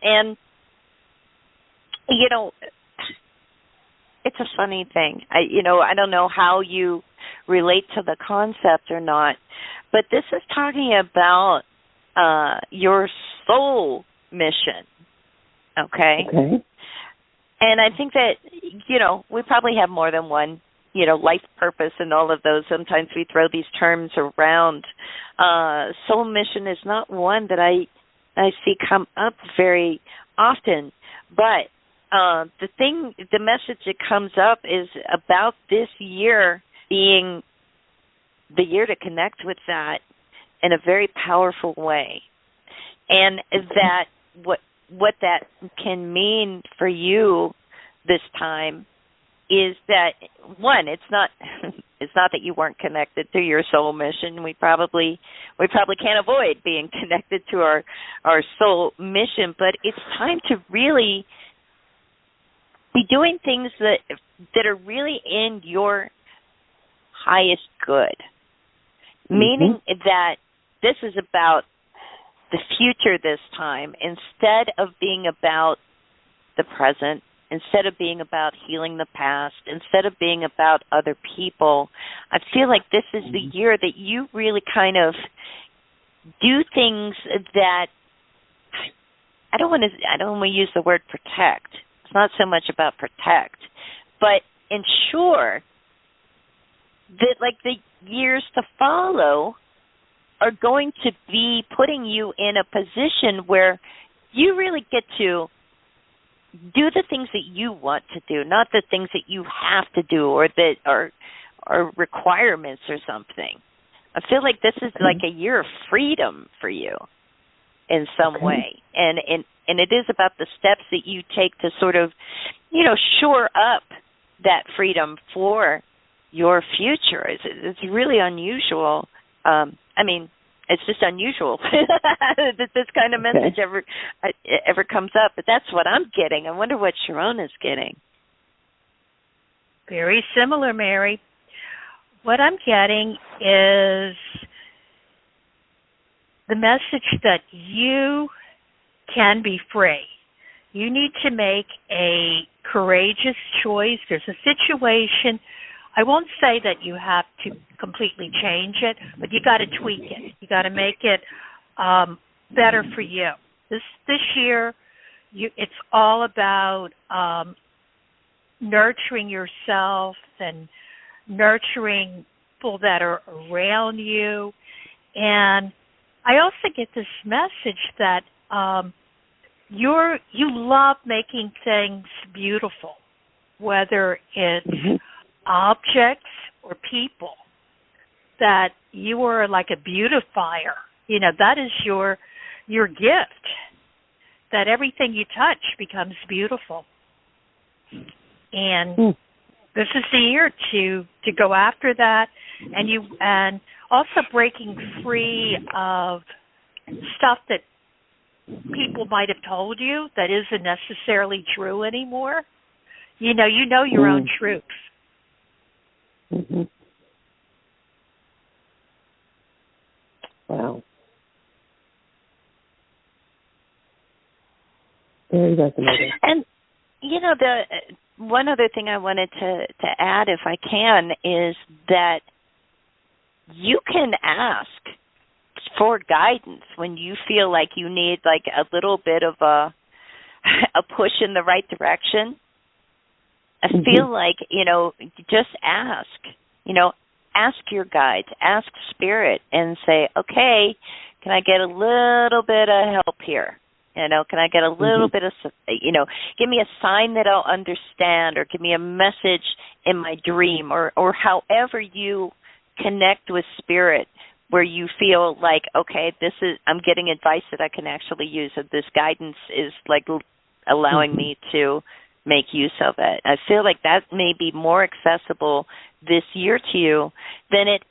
it's a funny thing. I don't know how you relate to the concept or not, but this is talking about your soul mission, okay? And I think that, we probably have more than one, life purpose and all of those. Sometimes we throw these terms around. Soul mission is not one that I see come up very often, but the message that comes up is about this year being the year to connect with that in a very powerful way. And that what that can mean for you this time is that, one, it's not that you weren't connected to your soul mission. We probably can't avoid being connected to our soul mission, but it's time to really be doing things that are really in your highest good. Meaning that this is about the future this time, instead of being about the present, instead of being about healing the past, instead of being about other people. I feel like this is the year that you really kind of do things that I don't want to use the word protect. It's not so much about protect, but ensure that like the years to follow are going to be putting you in a position where you really get to do the things that you want to do, not the things that you have to do or that are requirements or something. I feel like this is like a year of freedom for you in some way. And it is about the steps that you take to sort of, shore up that freedom for your future. It's really unusual. It's just unusual that this kind of message ever comes up. But that's what I'm getting. I wonder what Sharonah's getting. Very similar, Mary. What I'm getting is the message that you can be free. You need to make a courageous choice. There's a situation. I won't say that you have to completely change it, but you got to tweak it. You got to make it better for you. This year, it's all about nurturing yourself and nurturing people that are around you. And I also get this message that you love making things beautiful, whether it's objects or people, that you are like a beautifier. You know, that is your gift, that everything you touch becomes beautiful. And this is the year to go after that, and also breaking free of stuff that people might have told you that isn't necessarily true anymore. You know your own truth. Mm-hmm. Wow. Very resonating. And the one other thing I wanted to add, if I can, is that you can ask for guidance when you feel like you need like a little bit of a push in the right direction. I feel like, just ask your guides, ask spirit and say, okay, can I get a little bit of help here? Can I get a little bit of, give me a sign that I'll understand, or give me a message in my dream, or however you connect with spirit, where you feel like, okay, I'm getting advice that I can actually use, and this guidance is like allowing me to make use of it. I feel like that may be more accessible this year to you than it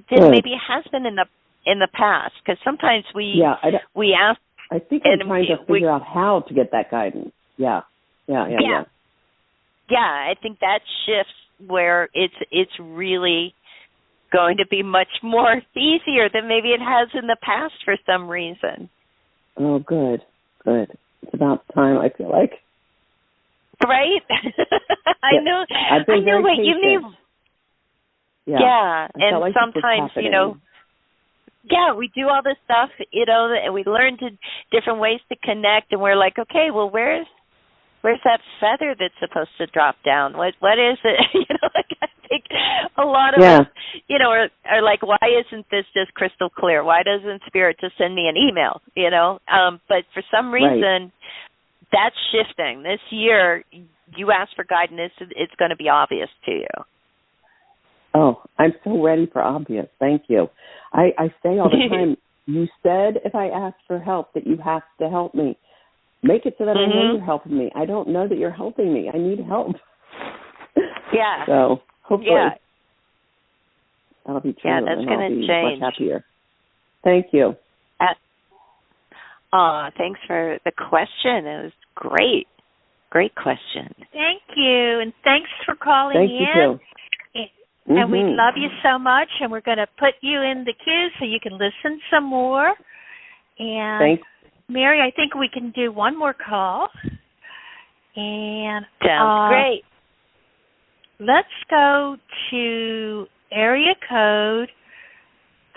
maybe has been in the past, because sometimes we ask. I think I'm trying to figure out how to get that guidance. Yeah. Yeah, I think that shifts where it's really going to be much more easier than maybe it has in the past for some reason. Oh, good. It's about time, I feel like. Right? I know what you mean. Yeah. And like sometimes, we do all this stuff, and we learn different ways to connect, and we're like, okay, well, where's that feather that's supposed to drop down? What is it? I think a lot of us, are like, why isn't this just crystal clear? Why doesn't Spirit just send me an email? But for some reason, that's shifting. This year, you ask for guidance, it's going to be obvious to you. Oh, I'm so ready for obvious. Thank you. I say all the time, you said if I ask for help that you have to help me. Make it so that I know you're helping me. I don't know that you're helping me. I need help. Yeah. So hopefully that'll be true. Yeah, that's going to change. Much happier. Thank you. Thanks for the question. It was great. Great question. Thank you, and thanks for calling in. Thank you, too. And we love you so much, and we're going to put you in the queue so you can listen some more. And thanks. Mary, I think we can do one more call. And sounds great. Let's go to area code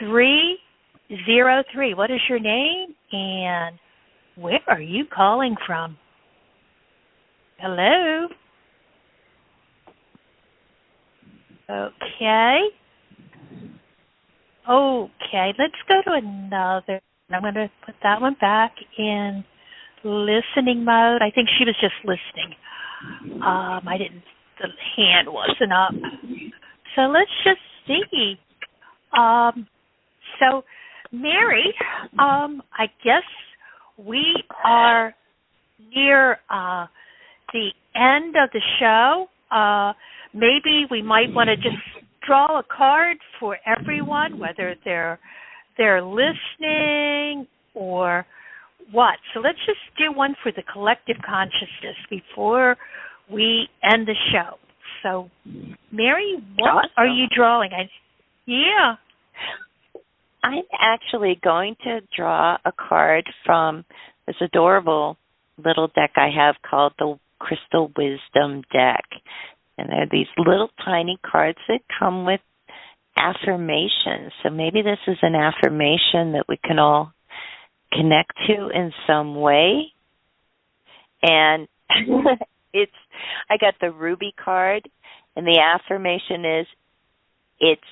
303. What is your name, and where are you calling from? Hello? Okay, let's go to another. I'm going to put that one back in listening mode. I think she was just listening. The hand wasn't up. So let's just see. So, Mary, I guess we are near the end of the show. Maybe we might want to just draw a card for everyone, whether they're listening or what. So let's just do one for the collective consciousness before we end the show. So, Mary, what are you drawing? I'm actually going to draw a card from this adorable little deck I have called the Crystal Wisdom deck. And they're these little tiny cards that come with affirmations. So maybe this is an affirmation that we can all connect to in some way. And I got the ruby card, and the affirmation is, it's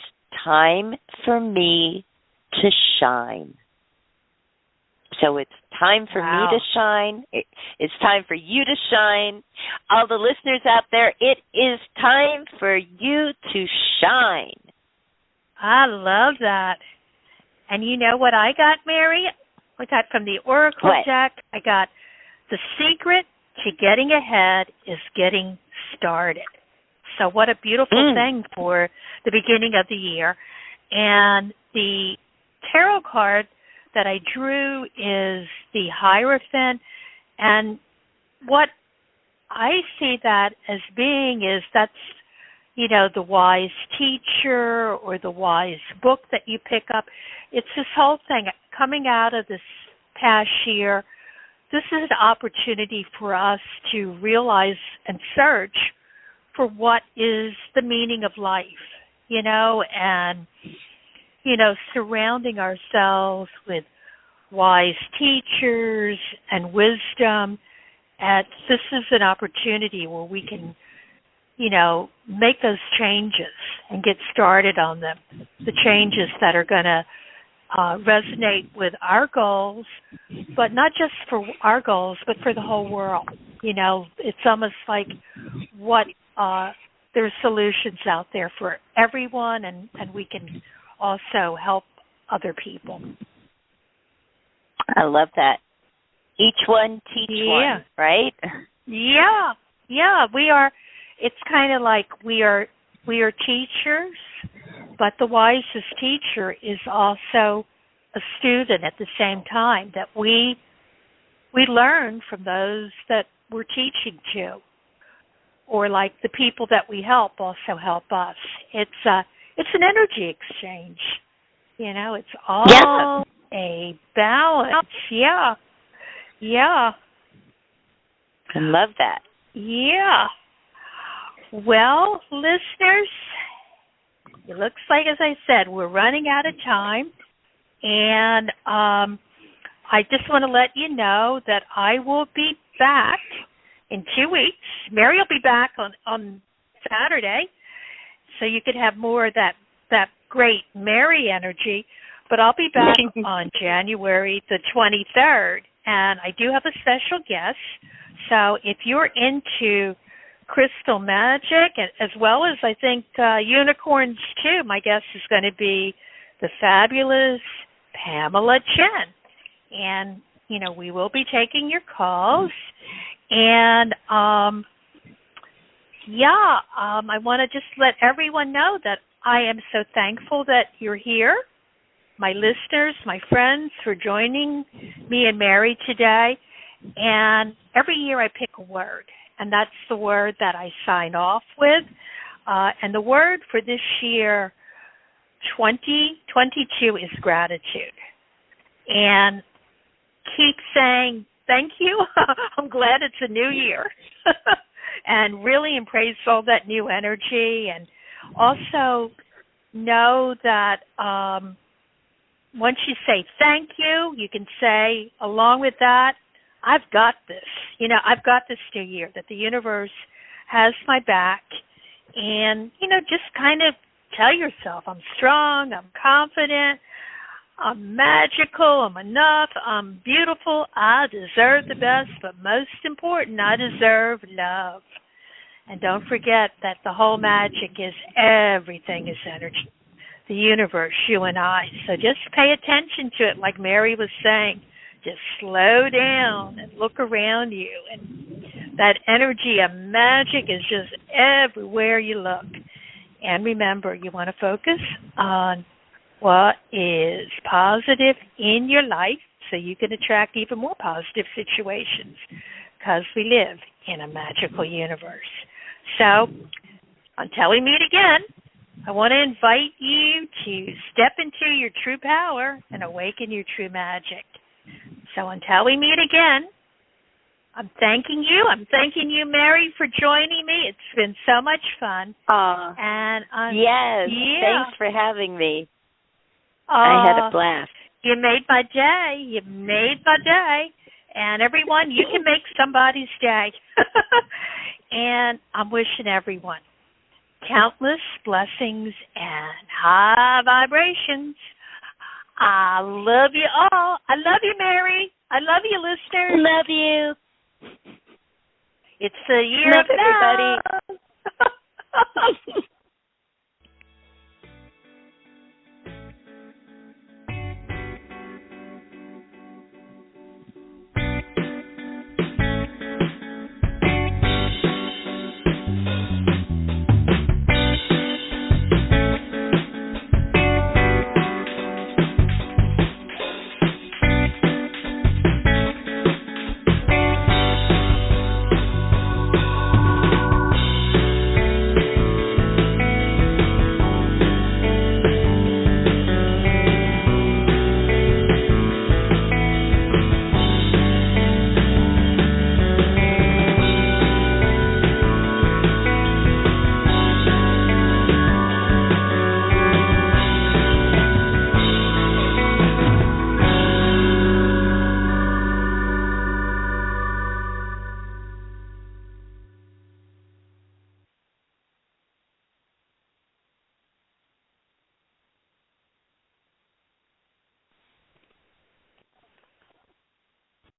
time for me to shine. So it's time for me to shine. It's time for you to shine. All the listeners out there, it is time for you to shine. I love that. And you know what I got, Mary? I got from the Oracle deck, I got the secret to getting ahead is getting started. So what a beautiful thing for the beginning of the year. And the tarot card that I drew is the Hierophant. And what I see that as being is that's, you know, the wise teacher or the wise book that you pick up. It's this whole thing coming out of this past year. This is an opportunity for us to realize and search for what is the meaning of life, you know, and, you know, surrounding ourselves with wise teachers and wisdom. And this is an opportunity where we can, you know, make those changes and get started on them, the changes that are going to resonate with our goals, but not just for our goals, but for the whole world. You know, it's almost like what there's solutions out there for everyone, and we can also help other people. I love that. Each one teach one, right? Yeah. We are. It's kind of like we are teachers, but the wisest teacher is also a student at the same time. That we learn from those that we're teaching to, or like the people that we help also help us. It's an energy exchange. You know, it's all a balance. Yeah. I love that. Yeah. Well, listeners, it looks like, as I said, we're running out of time. And I just want to let you know that I will be back in 2 weeks. Mary will be back on Saturday, so you could have more of that great Mary energy. But I'll be back on January the 23rd, and I do have a special guest. So if you're into crystal magic, as well as I think unicorns too, my guest is going to be the fabulous Pamela Chen. And, you know, we will be taking your calls. And, I want to just let everyone know that I am so thankful that you're here, my listeners, my friends, for joining me and Mary today. And every year I pick a word, and that's the word that I sign off with. And the word for this year, 2022, is gratitude. And keep saying thank you. I'm glad it's a new year. And really embrace all that new energy. And also know that once you say thank you, you can say, along with that, I've got this. You know, I've got this new year, that the universe has my back. And, you know, just kind of tell yourself, I'm strong, I'm confident, I'm magical, I'm enough, I'm beautiful, I deserve the best, but most important, I deserve love. And don't forget that the whole magic is everything is energy. The universe, you and I. So just pay attention to it, like Mary was saying. Just slow down and look around you. And that energy of magic is just everywhere you look. And remember, you want to focus on what is positive in your life so you can attract even more positive situations, because we live in a magical universe. So until we meet again, I want to invite you to step into your true power and awaken your true magic. So until we meet again, I'm thanking you. I'm thanking you, Mary, for joining me. It's been so much fun. And yes, thanks for having me. I had a blast. You made my day. You made my day. And everyone, you can make somebody's day. And I'm wishing everyone countless blessings and high vibrations. I love you all. I love you, Mary. I love you, listeners. Love you. It's the year love of everybody. love.